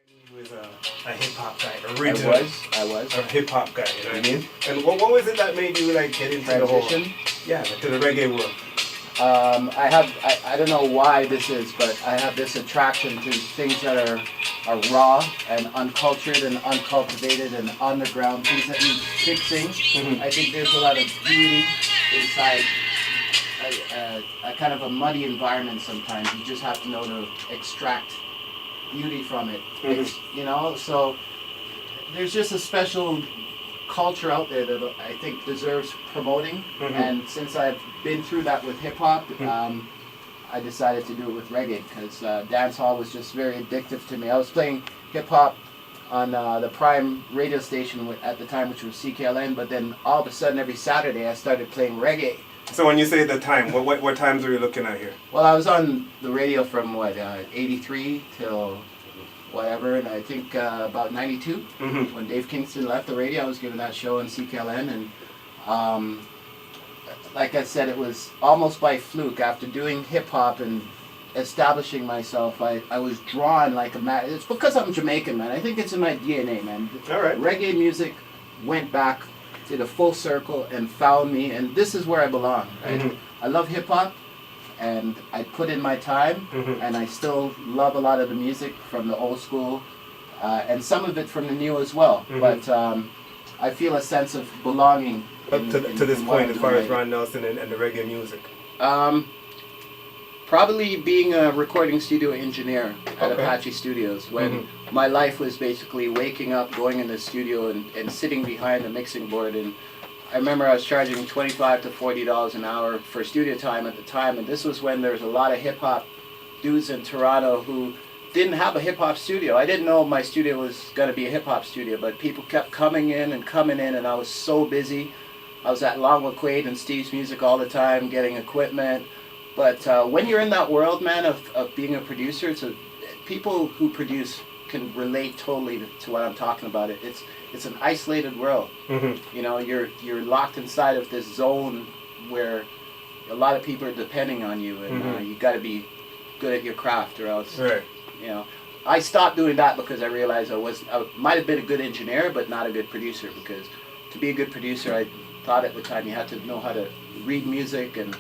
He was a hip hop guy, original. I was. A hip hop guy, you know what I mean? And what was it that made you like get into the whole, yeah, to the reggae world? I don't know why this is, but I have this attraction to things that are raw and uncultured and uncultivated and underground, things that need fixing. I think there's a lot of beauty inside a kind of a muddy environment sometimes. You just have to know to extract beauty from it. You know, so there's just a special culture out there that I think deserves promoting, and since I've been through that with hip hop, I decided to do it with reggae because dance hall was just very addictive to me. I was playing hip hop on the prime radio station at the time, which was CKLN, but then all of a sudden every Saturday I started playing reggae. So when you say the time, what times are you looking at here? Well, I was on the radio from 83 till whatever, and I think about 92, when Dave Kingston left the radio, I was giving that show on CKLN, and like I said, it was almost by fluke. After doing hip-hop and establishing myself, I was drawn like a mad. It's because I'm Jamaican, man. I think it's in my DNA, man. All right. Reggae music went back, did a full circle, and found me, and this is where I belong, right? I love hip-hop, and I put in my time, and I still love a lot of the music from the old school, and some of it from the new as well. But I feel a sense of belonging. Up to this point, as far as Ron Nelson and the reggae music? Probably being a recording studio engineer at Apache Studios, when my life was basically waking up, going in the studio, and sitting behind the mixing board. And I remember I was charging $25 to $40 an hour for studio time at the time, and this was when there was a lot of hip-hop dudes in Toronto who didn't have a hip-hop studio. I didn't know my studio was going to be a hip-hop studio, but people kept coming in, and I was so busy. I was at Longwood Quaid and Steve's Music all the time, getting equipment. But when you're in that world, man, of being a producer, people who produce can relate totally to what I'm talking about. It's an isolated world. You know, you're locked inside of this zone where a lot of people are depending on you, and you got to be good at your craft, or else. Right. You know, I stopped doing that because I realized I might have been a good engineer, but not a good producer. Because to be a good producer, I thought at the time you had to know how to read music and,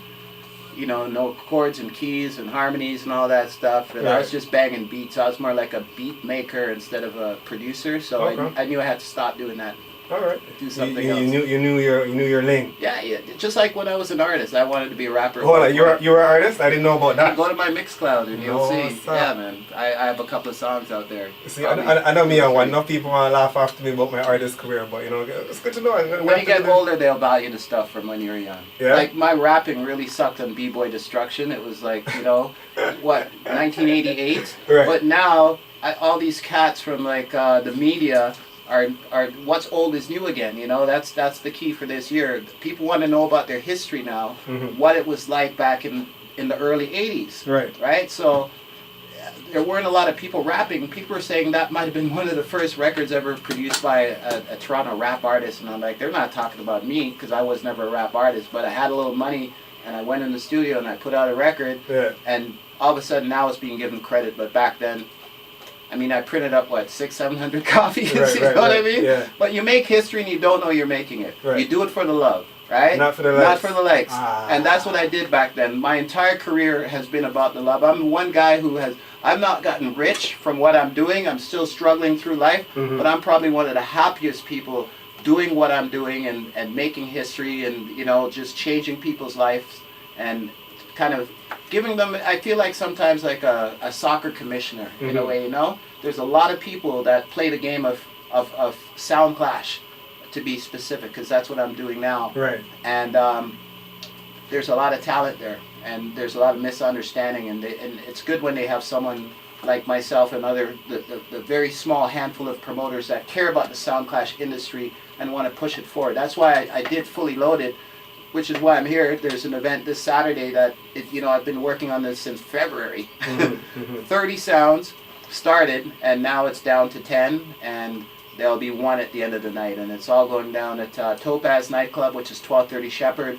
you know chords and keys and harmonies and all that stuff. And I was just banging beats. I was more like a beat maker instead of a producer. So I knew I had to stop doing that. All right. Do something else. You knew your lane. Yeah. Just like when I was an artist, I wanted to be a rapper. Hold on, you were an artist? I didn't know about that. Go to my Mixcloud and you'll see. Yeah, man. I have a couple of songs out there. See, I know me and one. Enough people want to laugh after me about my artist career, but you know, it's good to know. When you get older, they'll value the stuff from when you're young. Yeah. Like my rapping really sucked on B-Boy Destruction. It was like, 1988. Right. But now all these cats from like the media are what's old is new again. That's the key for this year. People want to know about their history now, what it was like back in the early 80s. Right. So there weren't a lot of people rapping. People were saying that might have been one of the first records ever produced by a Toronto rap artist, and I'm like, they're not talking about me because I was never a rap artist, but I had a little money and I went in the studio and I put out a record, and all of a sudden now it's being given credit, but back then, I mean, I printed up, 600-700 copies, you know what I mean? Yeah. But you make history and you don't know you're making it. You do it for the love, right? Not for the likes. Not for the likes. And that's what I did back then. My entire career has been about the love. I'm one guy I've not gotten rich from what I'm doing. I'm still struggling through life, but I'm probably one of the happiest people doing what I'm doing and making history and, just changing people's lives and kind of giving them, I feel like sometimes like a soccer commissioner in a way, There's a lot of people that play the game of sound clash, to be specific, because that's what I'm doing now. Right. And there's a lot of talent there, and there's a lot of misunderstanding, and it's good when they have someone like myself and the very small handful of promoters that care about the sound clash industry and want to push it forward. That's why I did Fully Loaded, which is why I'm here. There's an event this Saturday that, I've been working on this since February. 30 sounds started, and now it's down to 10, and there'll be one at the end of the night. And it's all going down at Topaz Nightclub, which is 1230 Shepherd.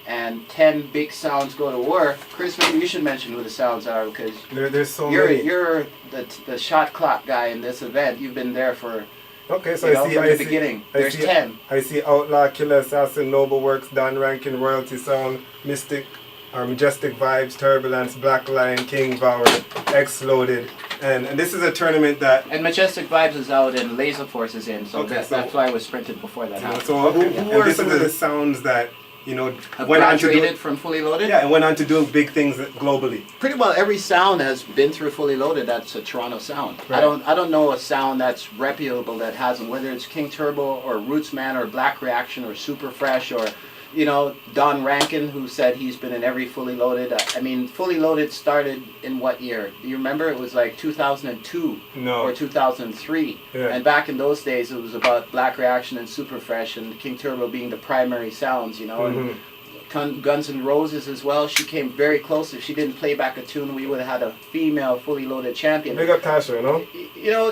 and 10 big sounds go to war. Chris, maybe you should mention who the sounds are, because there's so many. You're the shot clock guy in this event. You've been there for okay, so from the beginning. There's 10. I see Outlaw, Killer, Assassin, Noble Works, Don Rankin, Royalty Sound, Mystic, Majestic Vibes, Turbulence, Black Lion, King Vower, X-Loaded, and this is a tournament that... And Majestic Vibes is out and Laser Force is in, so, okay, that's why it was sprinted before that happened. So who are some of the sounds that, you know, have graduated from Fully Loaded? Yeah, and went on to do big things globally. Pretty well every sound has been through Fully Loaded. That's a Toronto sound. Right. I don't know a sound that's reputable that hasn't, whether it's King Turbo or Rootsman or Black Reaction or Super Fresh or, you know, Don Rankin, who said he's been in every Fully Loaded. I mean, Fully Loaded started in what year? Do you remember? It was like 2002 or 2003. Yeah. And back in those days, it was about Black Reaction and Super Fresh and King Turbo being the primary sounds, you know. Mm-hmm. And Guns N' Roses as well. She came very close. If she didn't play back a tune, we would have had a female Fully Loaded champion. Big up Tasha, you know? You know,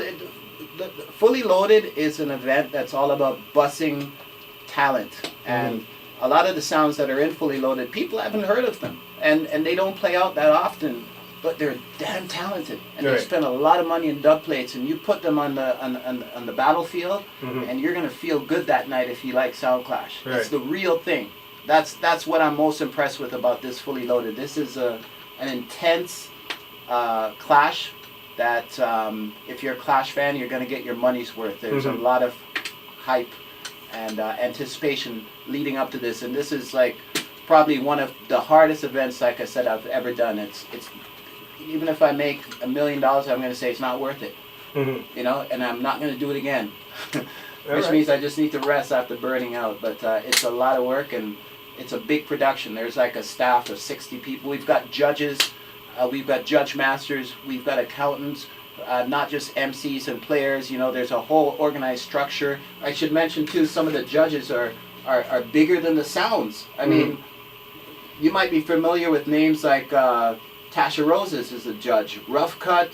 the Fully Loaded is an event that's all about bussing talent. And a lot of the sounds that are in Fully Loaded, people haven't heard of them. And they don't play out that often, but they're damn talented. And they spend a lot of money in dub plates, and you put them on the battlefield, and you're going to feel good that night if you like Sound Clash. It's the real thing. That's what I'm most impressed with about this Fully Loaded. This is an intense clash that if you're a Clash fan, you're going to get your money's worth. There's a lot of hype and anticipation leading up to this, and this is like probably one of the hardest events, like I said, I've ever done. It's even if I make $1 million, I'm going to say it's not worth it, you know, and I'm not going to do it again, which means I just need to rest after burning out. But it's a lot of work, and it's a big production. There's like a staff of 60 people. We've got judges, we've got judge masters, we've got accountants. Not just MCs and players, you know, there's a whole organized structure. I should mention too, some of the judges are bigger than the sounds. I mean, you might be familiar with names like Tasha Roses is a judge, Rough Cut,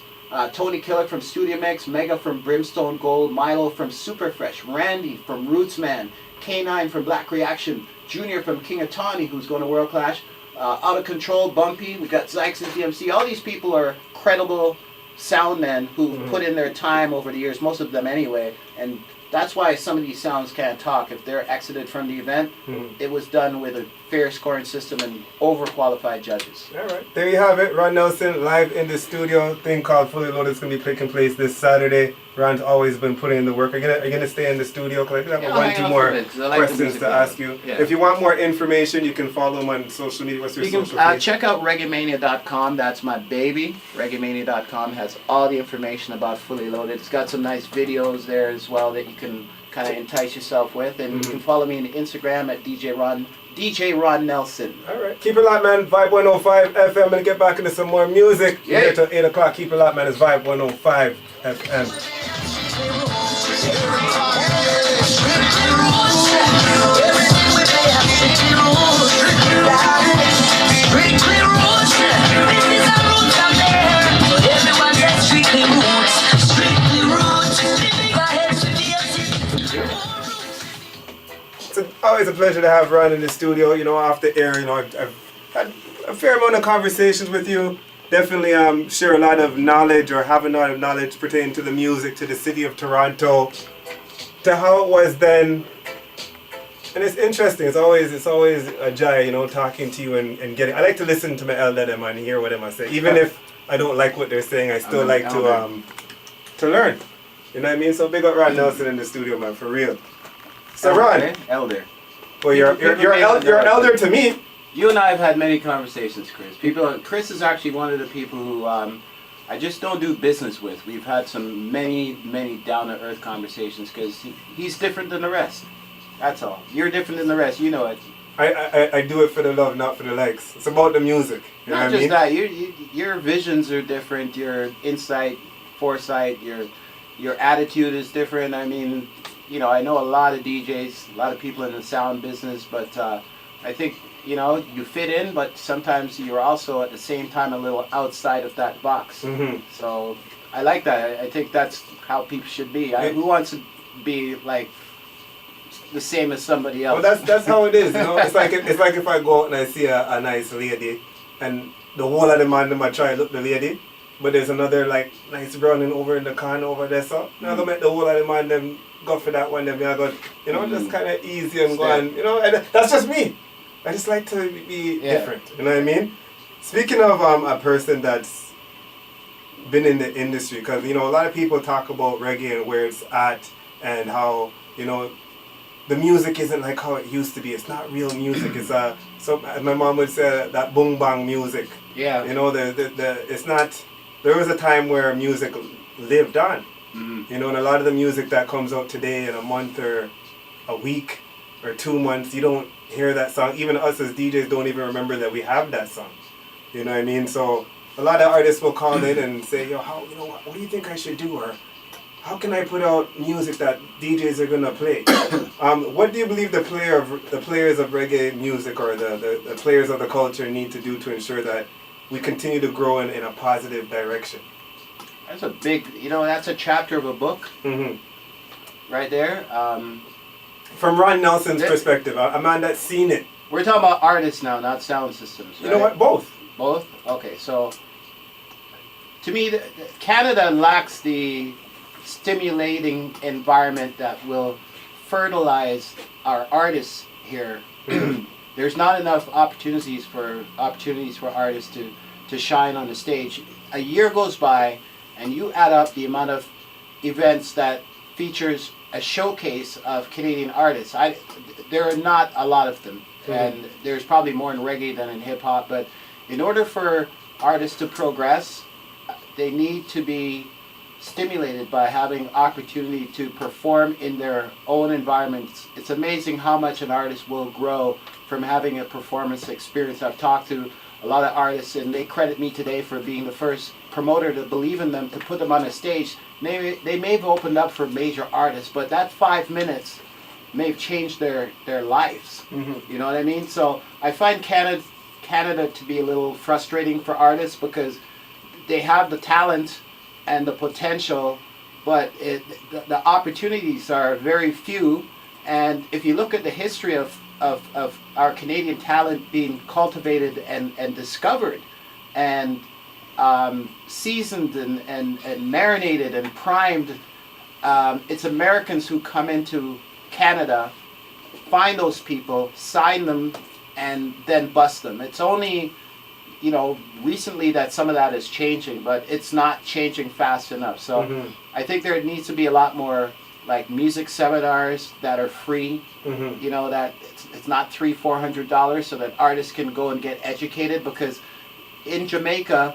Tony Killer from Studio Mix, Mega from Brimstone Gold, Milo from Super Fresh, Randy from Rootsman, K9 from Black Reaction, Junior from King of Tawny, who's going to World Clash, Out of Control, Bumpy, we got Zykes as DMC. All these people are credible sound men who put in their time over the years, most of them anyway, and that's why some of these sounds can't talk. If they're exited from the event, it was done with a fair scoring system and overqualified judges. All right, there you have it. Ron Nelson live in the studio. Thing called Fully Loaded is going to be taking place this Saturday. Ron's always been putting in the work. Are you gonna stay in the studio? Because I have one, two more questions to ask you. Yeah. If you want more information, you can follow him on social media. What's your social media? Check out reggaemania.com. That's my baby. reggaemania.com has all the information about Fully Loaded. It's got some nice videos there as well that you can kind of entice yourself with. And you can follow me on Instagram at DJ Ron Nelson. All right. Keep it locked, man. Vibe 105 FM. I'm going to get back into some more music. Yeah. Here till 8 o'clock. Keep it locked, man. It's Vibe 105 FM. It's always a pleasure to have Ron in the studio. You know, off the air, you know, I've had a fair amount of conversations with you. Definitely share a lot of knowledge, or have a lot of knowledge pertaining to the music, to the city of Toronto, to how it was then. And it's interesting. It's always a joy, you know, talking to you and getting. I like to listen to my elder them and hear what they say, even if I don't like what they're saying. I still like to learn. You know what I mean? So big up Ron Nelson in the studio, man, for real. So Ron, elder. Well, you're an elder to me. You and I have had many conversations, Chris. Chris is actually one of the people who I just don't do business with. We've had some many down-to-earth conversations because he's different than the rest. That's all. You're different than the rest. You know it. I do it for the love, not for the likes. It's about the music. You know not what just I mean? that. Your visions are different. Your insight, foresight, your attitude is different. I mean, you know, I know a lot of DJs, a lot of people in the sound business, but I think, you know, you fit in, but sometimes you're also at the same time a little outside of that box. So I like that. I think that's how people should be. Who wants to be like the same as somebody else. Well, that's how it is. You know, it's like if I go out and I see a nice lady, and the whole of the man them I try to look the lady, but there's another like nice running over in the corner over there. So now I go make the whole of the man them go for that one. Them I go, you know, just kind of easy and go on. You know, and that's just me. I just like to be different. You know what I mean? Speaking of a person that's been in the industry, because you know a lot of people talk about reggae and where it's at and how, you know, the music isn't like how it used to be. It's not real music. It's so my mom would say that boom bang music. Yeah. You know, it's not. There was a time where music lived on. Mm-hmm. You know, and a lot of the music that comes out today in a month or a week or 2 months, you don't hear that song. Even us as DJs don't even remember that we have that song. You know what I mean? So a lot of artists will call in and say, yo, how, you know, what do you think I should do? Or how can I put out music that DJs are gonna play? What do you believe the players of reggae music or the players of the culture need to do to ensure that we continue to grow in a positive direction? That's a big, you know, that's a chapter of a book right there. From Ron Nelson's perspective, a man that's seen it. We're talking about artists now, not sound systems. Right? You know what? Both. Both? Okay, so to me, Canada lacks the stimulating environment that will fertilize our artists here. There's not enough opportunities for artists to shine on the stage. A year goes by, and you add up the amount of events that features a showcase of Canadian artists. There are not a lot of them, and there's probably more in reggae than in hip hop. But in order for artists to progress, they need to be stimulated by having opportunity to perform in their own environments. It's amazing how much an artist will grow from having a performance experience. I've talked to a lot of artists, and they credit me today for being the first promoter to believe in them, to put them on a stage. They may have opened up for major artists, but that 5 minutes may have changed their lives. You know what I mean? So I find Canada to be a little frustrating for artists because they have the talent and the potential, but the opportunities are very few. And if you look at the history of our Canadian talent being cultivated and discovered and seasoned and marinated and primed, it's Americans who come into Canada, find those people, sign them, and then bust them. It's only, you know, recently that some of that is changing, but it's not changing fast enough. So I think there needs to be a lot more like music seminars that are free, you know, that it's not $300-400, so that artists can go and get educated, because in Jamaica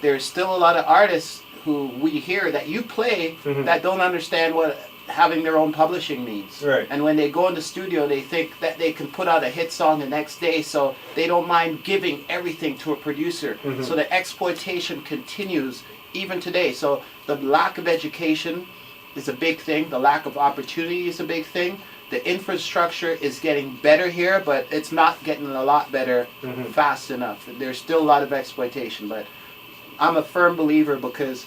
there's still a lot of artists who we hear that you play that don't understand what having their own publishing means. Right. And when they go in the studio, they think that they can put out a hit song the next day, so they don't mind giving everything to a producer. So the exploitation continues even today. So the lack of education is a big thing. The lack of opportunity is a big thing. The infrastructure is getting better here, but it's not getting a lot better fast enough. There's still a lot of exploitation, but I'm a firm believer because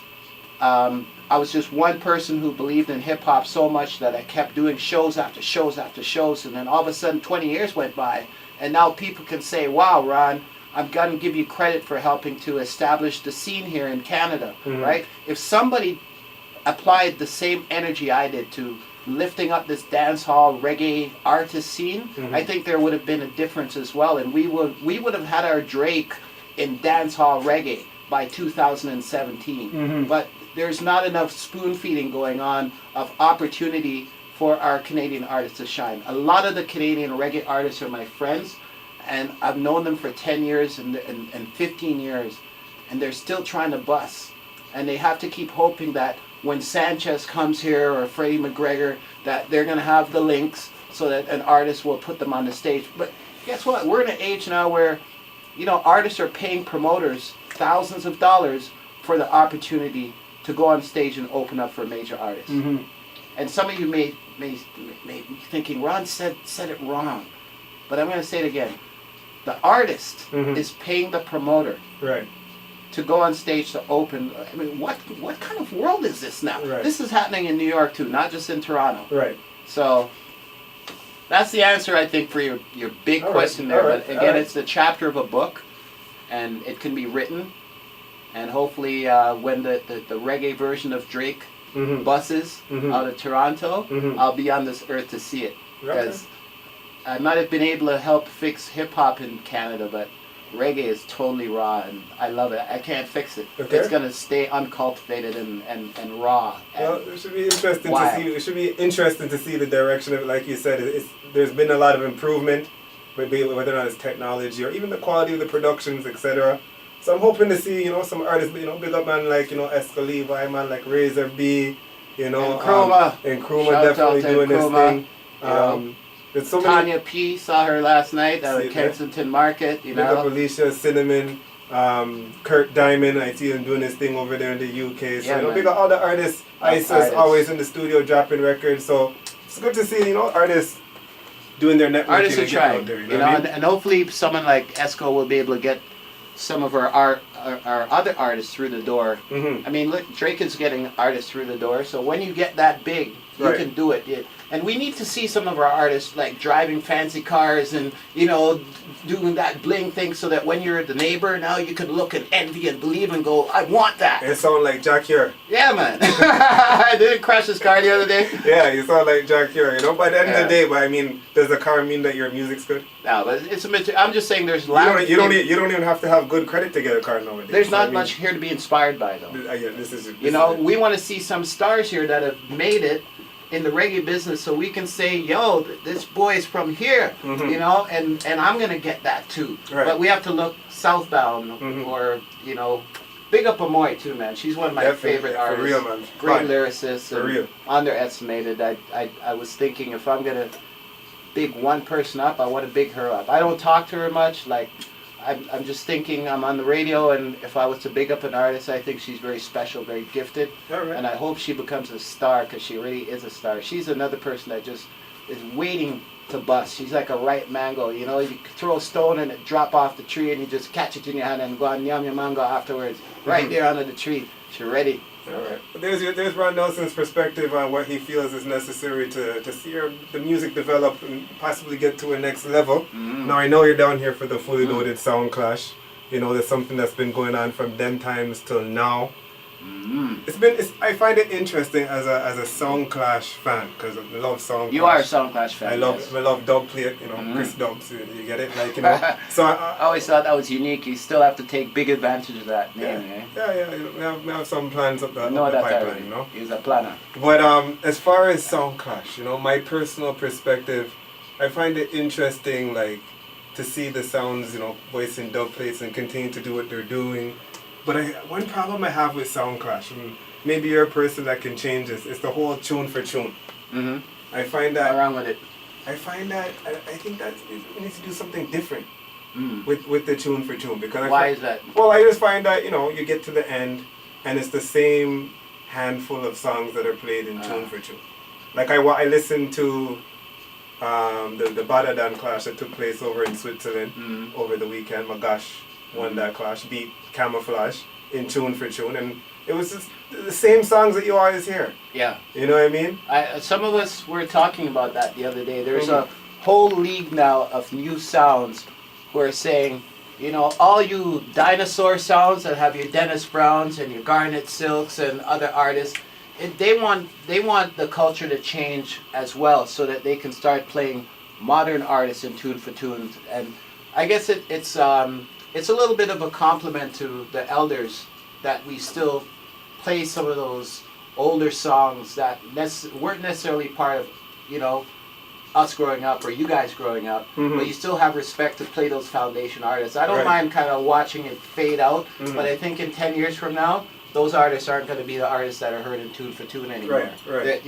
I was just one person who believed in hip-hop so much that I kept doing shows after shows after shows, and then all of a sudden 20 years went by, and now people can say, wow, Ron, I'm going to give you credit for helping to establish the scene here in Canada, right? If somebody applied the same energy I did to lifting up this dance hall reggae artist scene, I think there would have been a difference as well, and we would have had our Drake in dance hall reggae by 2017. But there's not enough spoon feeding going on of opportunity for our Canadian artists to shine. A lot of the Canadian reggae artists are my friends, and I've known them for 10 years and 15 years, and they're still trying to bust. And they have to keep hoping that when Sanchez comes here or Freddie McGregor, that they're going to have the links so that an artist will put them on the stage. But guess what? We're in an age now where, you know, artists are paying promoters thousands of dollars for the opportunity to go on stage and open up for major artists. And some of you may be thinking, Ron said it wrong. But I'm going to say it again. The artist is paying the promoter to go on stage to open. I mean, what kind of world is this now? This is happening in New York too, not just in Toronto. So that's the answer, I think, for your big question there. But again, it's the chapter of a book, and it can be written. And hopefully, when the reggae version of Drake buses out of Toronto, I'll be on this earth to see it. Because I might have been able to help fix hip hop in Canada, but reggae is totally raw, and I love it. I can't fix it. Okay. It's gonna stay uncultivated and raw. And well, it should be interesting to see. It should be interesting to see the direction of it. Like you said, there's been a lot of improvement, whether or not it's technology or even the quality of the productions, etc. So I'm hoping to see, some artists, big up man like, Esco Levi, man like Razor B, and Chroma. And Chroma definitely doing this thing. There's so Tanya P. saw her last night at the Kensington Market. Big up Alicia Cinnamon, Kurt Diamond. I see him doing his thing over there in the UK. So big up all the artists. Isis always in the studio dropping records. So it's good to see artists doing their networking. Artists are trying, and hopefully someone like Esco will be able to get some of our other artists through the door. I mean, look, Drake is getting artists through the door. So when you get that big, you can do it. And we need to see some of our artists like driving fancy cars and doing that bling thing, so that when you're the neighbor, now you can look and envy and believe and go, I want that. It sound like Jack here. Yeah, man. I didn't crash his car the other day. Yeah, you sound like Jack here. By the end of the day, but I mean, does the car mean that your music's good? No, but it's I'm just saying there's you don't even have to have good credit to get a car nowadays. There's not much here to be inspired by, though. We want to see some stars here that have made it in the reggae business, so we can say, yo, this boy is from here, and I'm gonna get that too. Right. But we have to look southbound, or big up Amoy too, man. She's one of my favorite artists. For real, man. Great lyricist. For real. Underestimated. I was thinking, if I'm gonna big one person up, I want to big her up. I don't talk to her much. Like, I'm just thinking, I'm on the radio, and if I was to big up an artist, I think she's very special, very gifted. And I hope she becomes a star, because she really is a star. She's another person that just is waiting to bust. She's like a ripe mango, you throw a stone and it drop off the tree, and you just catch it in your hand and go and yum your mango afterwards, right there under the tree. She's ready. All right. There's Ron Nelson's perspective on what he feels is necessary to see the music develop and possibly get to a next level. Now, I know you're down here for the Fully Loaded Sound Clash. There's something that's been going on from them times till now. I find it interesting as a Sound Clash fan, because I love Sound Clash. You are a Sound Clash fan. I love dub plate, Chris Dubs, you get it? So I always thought that was unique. You still have to take big advantage of that name, eh? Yeah. We have some plans up the pipeline, He's a planner. But as far as Sound Clash, my personal perspective, I find it interesting, to see the sounds, voicing dub plates and continue to do what they're doing. But one problem I have with Sound Clash, and maybe you're a person that can change this, is the whole tune for tune. I find that... What's wrong with it? I think that we need to do something different with the tune for tune. Because why is that? Well, I just find that, you get to the end, and it's the same handful of songs that are played in tune for tune. Like I listened to the Badadan clash that took place over in Switzerland over the weekend. My gosh, won that clash, beat Camouflage in tune for tune, and it was just the same songs that you always hear. Yeah. You know what I mean? Some of us were talking about that the other day. There's a whole league now of new sounds who are saying, all you dinosaur sounds that have your Dennis Browns and your Garnet Silks and other artists, they want the culture to change as well, so that they can start playing modern artists in tune for tune. And I guess it's a little bit of a compliment to the elders that we still play some of those older songs that weren't necessarily part of, us growing up or you guys growing up, but you still have respect to play those foundation artists. I don't mind kind of watching it fade out, but I think in 10 years from now, those artists aren't going to be the artists that are heard in tune for tune anymore. Right.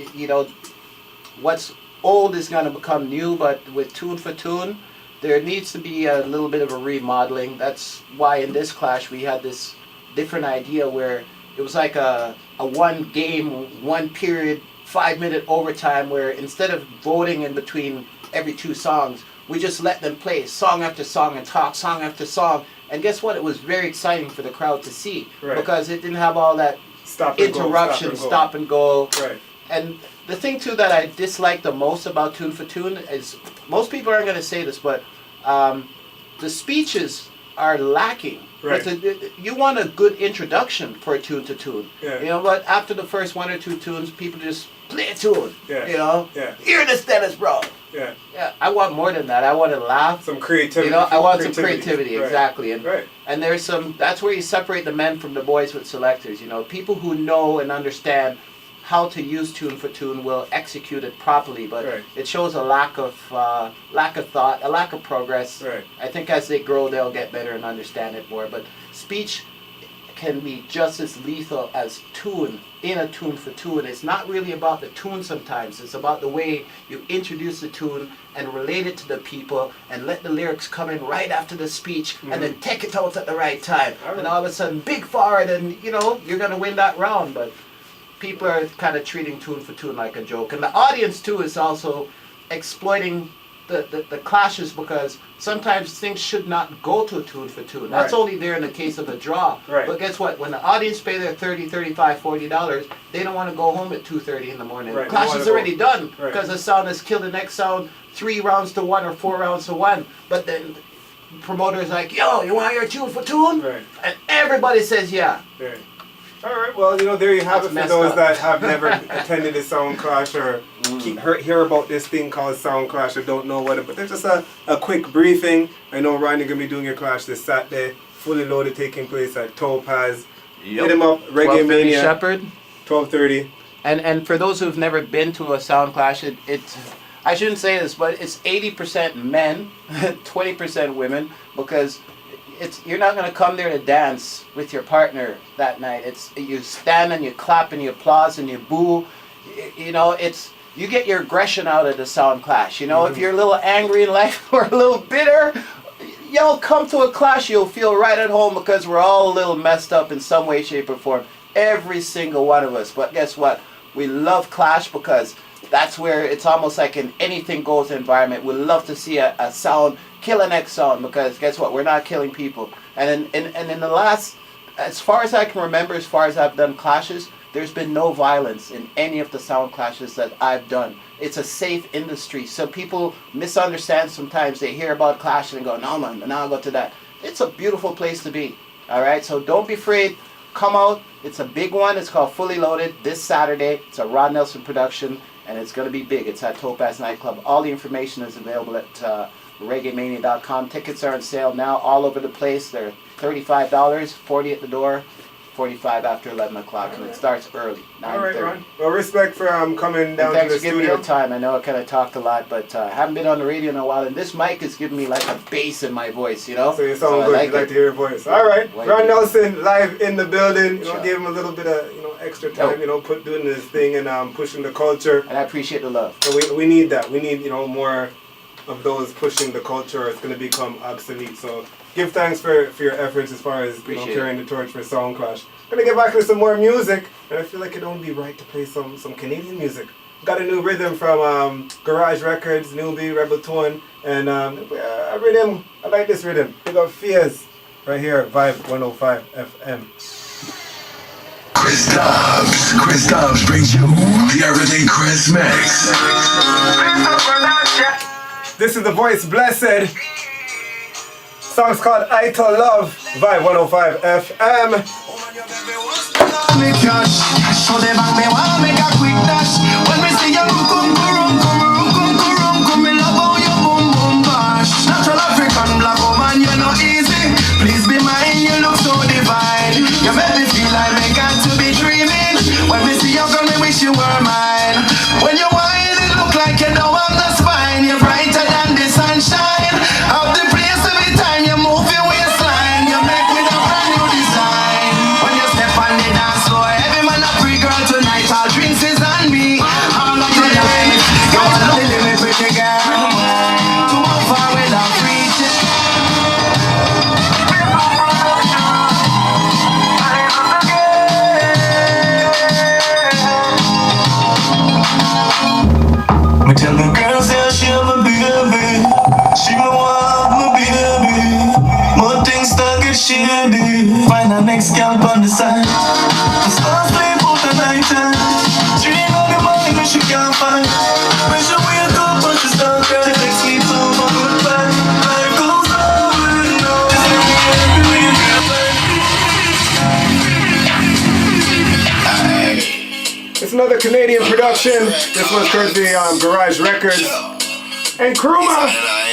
What's old is going to become new, but with tune for tune, there needs to be a little bit of a remodeling. That's why in this clash we had this different idea where it was like a one game, one period, 5-minute overtime, where instead of voting in between every two songs, we just let them play song after song and talk song after song. And guess what? It was very exciting for the crowd to see, because it didn't have all that stop and go. Right. And the thing too that I dislike the most about Tune for Tune is most people aren't going to say this, but the speeches are lacking. Right. You want a good introduction for a tune to tune. Yeah. You know, but after the first one or two tunes, people just play a tune. Yeah. You know, Yeah. hear this, Dennis, bro. Yeah. Yeah. I want more than that. I want to laugh. Some creativity. You know, I want some creativity, Right. exactly. And Right. and there's some. That's where you separate the men from the boys with selectors. You know, people who know and understand how to use Tune for Tune will execute it properly, but Right. it shows a lack of thought, a lack of progress. Right. I think as they grow, they'll get better and understand it more. But speech can be just as lethal as tune in a Tune for Tune. It's not really about the tune sometimes. It's about the way you introduce the tune and relate it to the people and let the lyrics come in right after the speech and then take it out at the right time. Right. And all of a sudden, big forward, and you know, you're going to win that round. But people are kind of treating Tune for Tune like a joke. And the audience, too, is also exploiting the clashes because sometimes things should not go to a Tune for Tune. That's Right. only there in the case of a draw. Right. But guess what? When the audience pay their $30, $35, $40, they don't want to go home at 2:30 in the morning. Right. The clash They is wanna already done Right. because the sound has killed the next sound 3 rounds to 1 or 4 rounds to 1. But then the promoter is like, yo, you want your Tune for Tune? Right. And everybody says yeah. Right. All right. Well, you know, there you have That's it for messed those up. that have never attended a sound clash or hear about this thing called sound clash or don't know what it. But there's just a quick briefing. I know Ryan, you're gonna be doing your clash this Saturday, fully loaded, taking place at Topaz. Hit him up, Reggae 12:30 Mania, Shepherd. 12:30. And for those who've never been to a sound clash, it's I shouldn't say this, but it's 80% men, 20% women, because you're not going to come there to dance with your partner that night. It's you stand and you clap and you applause and you boo. You know, you get your aggression out of the sound clash. You know, if you're a little angry in life or a little bitter, you'll come to a clash, you'll feel right at home because we're all a little messed up in some way, shape, or form. Every single one of us. But guess what? We love clash because that's where it's almost like an anything goes environment. We love to see a sound kill a next sound because guess what? We're not killing people. And in the last, as far as I can remember, as far as I've done clashes, there's been no violence in any of the sound clashes that I've done. It's a safe industry. So people misunderstand sometimes. They hear about clash and go, no man, now I'll go to that. It's a beautiful place to be. All right, so don't be afraid. Come out. It's a big one. It's called Fully Loaded this Saturday. It's a Rod Nelson production, and it's going to be big. It's at Topaz Nightclub. All the information is available at reggaemania.com. Tickets are on sale now all over the place. They're $35, $40 at the door, $45 after 11 o'clock, and it starts early, 9:30. All right, Ron. Well, respect for coming down to Thanks the for giving me studio. your time. I know I kind of talked a lot, but I haven't been on the radio in a while, and this mic is giving me like a bass in my voice, you know? So you sound good. I You like to hear your voice. All right, Like Ron it. Nelson live in the building. You know, Sure. give him a little bit of extra time. Yep. You know, doing this thing and pushing the culture. And I appreciate the love. So we need that. We need more of those pushing the culture. Or it's going to become obsolete. So give thanks for your efforts as far as Appreciate carrying the torch for Sound Clash. Gonna get back to some more music, and I feel like it don't be right to play some Canadian music. Got a new rhythm from Garage Records, Newbie, Rebel Tone, and a rhythm. I like this rhythm. We got Fears right here, Vibe 105 FM. Chris Dobbs brings you the Everything Chris Mix. This is the voice Blessed. Song's called I to Love, Vibe 105 FM. Me cash, so they back me want make a quick dash. When me see you come, me love how you boom boom bash. Natural African black woman, you know easy. Please be mine, you look so divine. You make me feel like me got to be dreaming. When me see you girl, me wish you were mine. When you whine, it look like you know I'm the spine. You're brighter than the sunshine. Of the place every time you move your waistline, you make with a brand new design. When you step on the dance floor, every man a free girl tonight. All drinks is on me. All of the time, you are the living pretty girl. To how far without reaching. another Canadian production. This one's courtesy Garage Records. And Kruma.